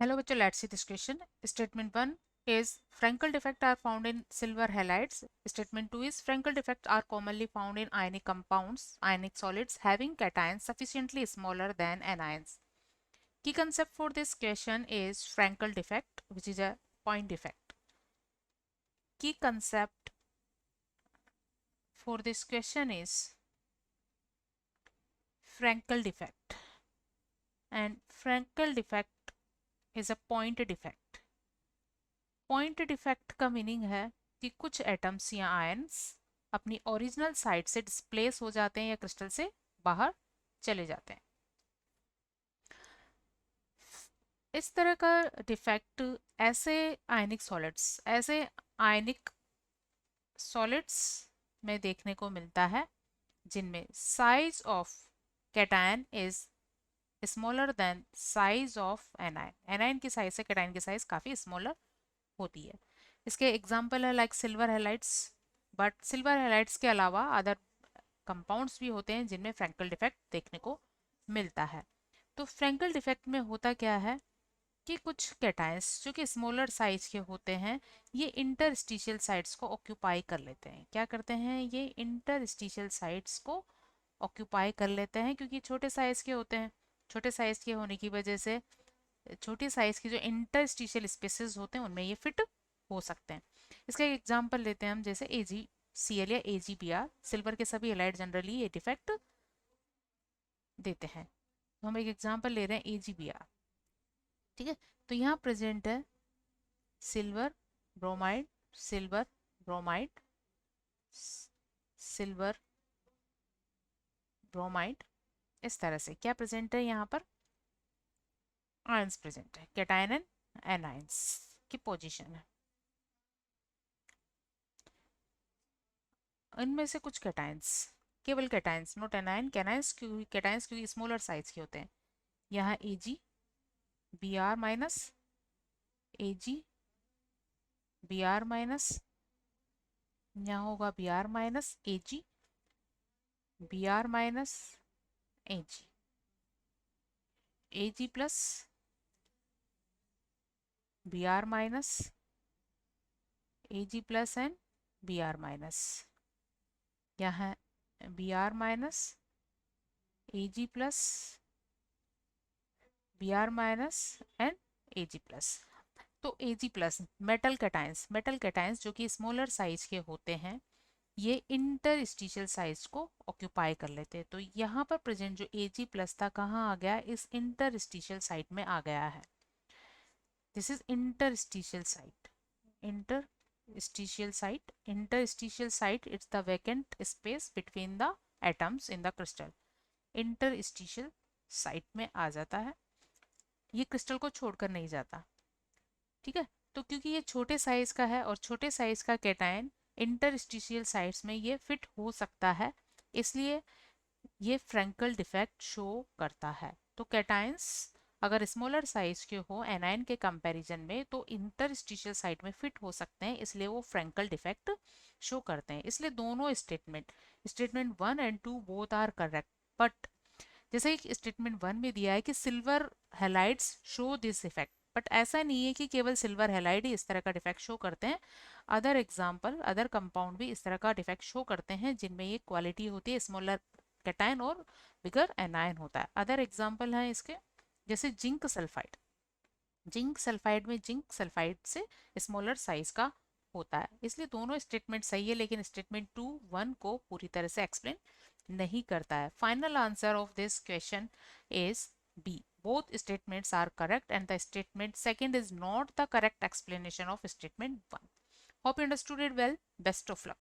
Hello, bachcho, let's see this question. Statement 1 is Frankel defects are found in silver halides. Statement 2 is Frankel defects are commonly found in ionic compounds, ionic solids having cations sufficiently smaller than anions. Key concept for this question is Frankel defect, which is a point defect. Key concept for this question is Frankel defect, and Frankel defect is a point defect. Point defect का meaning है कि कुछ atoms या ions अपनी original site से displace हो जाते हैं या क्रिस्टल से बाहर चले जाते हैं। इस तरह का डिफेक्ट ऐसे आयनिक सॉलिड्स में देखने को मिलता है जिनमें size of cation is smaller than size of anion. Anion की साइज से कैटायन की साइज काफ़ी स्मॉलर होती है। इसके एग्जाम्पल है like silver halides, but silver halides के अलावा अदर कंपाउंड्स भी होते हैं जिनमें फ्रैंकल डिफेक्ट देखने को मिलता है। तो फ्रैंकल डिफेक्ट में होता क्या है कि कुछ कैटायंस जो कि स्मॉलर साइज के होते हैं ये इंटरस्टिशियल साइट्स को ऑक्यूपाई कर लेते हैं। क्या करते हैं? ये इंटरस्टिशियल साइट्स को ऑक्यूपाई कर लेते हैं क्योंकि छोटे साइज के होते हैं। छोटे साइज के होने की वजह से छोटी साइज की जो इंटरस्टिशियल स्पेसेस होते हैं उनमें ये फिट हो सकते हैं। इसका एक एग्जांपल लेते हैं हम, जैसे AgCl या AgBr। सिल्वर के सभी हैलाइड जनरली ये डिफेक्ट देते हैं। तो हम एक एग्जांपल ले रहे हैं AgBr, ठीक है। तो यहाँ प्रेजेंट है silver bromide, silver bromide, silver bromide. इस तरह से क्या प्रेजेंट है? यहाँ पर आयंस प्रेजेंट है, कैटायन एंड एनायंस की पोजीशन है। इनमें से कुछ कैटायंस, केवल कैटायंस, नॉट एनायन, कैटायंस क्योंकि स्मॉलर साइज के होते हैं। यहाँ AgBr माइनस, AgBr माइनस, यहाँ होगा Br minus AgBr minus Ag plus Br minus Ag plus and Br minus. यहाँ Br minus Ag plus Br minus and Ag plus. तो Ag plus metal cations जो कि स्मॉलर साइज के होते हैं ये इंटरस्टिशियल साइज को ऑक्यूपाई कर लेते हैं। तो यहाँ पर प्रेजेंट जो Ag प्लस था कहाँ आ गया? इस इंटरस्टिशियल साइट में आ गया है। This is interstitial site it's the vacant space between the atoms in the crystal. Interstitial site में आ जाता है, ये क्रिस्टल को छोड़कर नहीं जाता, ठीक है। तो क्योंकि ये छोटे साइज का है और छोटे साइज का कैटायन इंटरस्टिशियल साइट्स में ये फिट हो सकता है, इसलिए ये फ्रैंकल डिफेक्ट शो करता है। तो कैटायंस अगर स्मॉलर साइज के हो एनायन के कंपैरिजन में तो इंटरस्टिशियल साइट में फिट हो सकते हैं, इसलिए वो फ्रैंकल डिफेक्ट शो करते हैं। इसलिए दोनों statement 1 and 2 both are correct. But जैसे एक स्टेटमेंट 1 में दिया है कि silver halides show this effect, but ऐसा नहीं है कि केवल सिल्वर हैलाइड ही इस तरह का डिफेक्ट शो करते हैं। अदर कंपाउंड भी इस तरह का डिफेक्ट शो करते हैं जिनमें ये क्वालिटी होती है, स्मॉलर कैटायन और बिगर एनायन होता है। अदर एग्जाम्पल हैं इसके, जैसे जिंक सल्फाइड में जिंक सल्फाइड से स्मॉलर साइज का होता है। इसलिए दोनों स्टेटमेंट सही है, लेकिन स्टेटमेंट 1 को पूरी तरह से एक्सप्लेन नहीं करता है। Final answer of this question is B, both statements are correct and the statement second is not the correct explanation of statement 1. Hope you understood it well. Best of luck.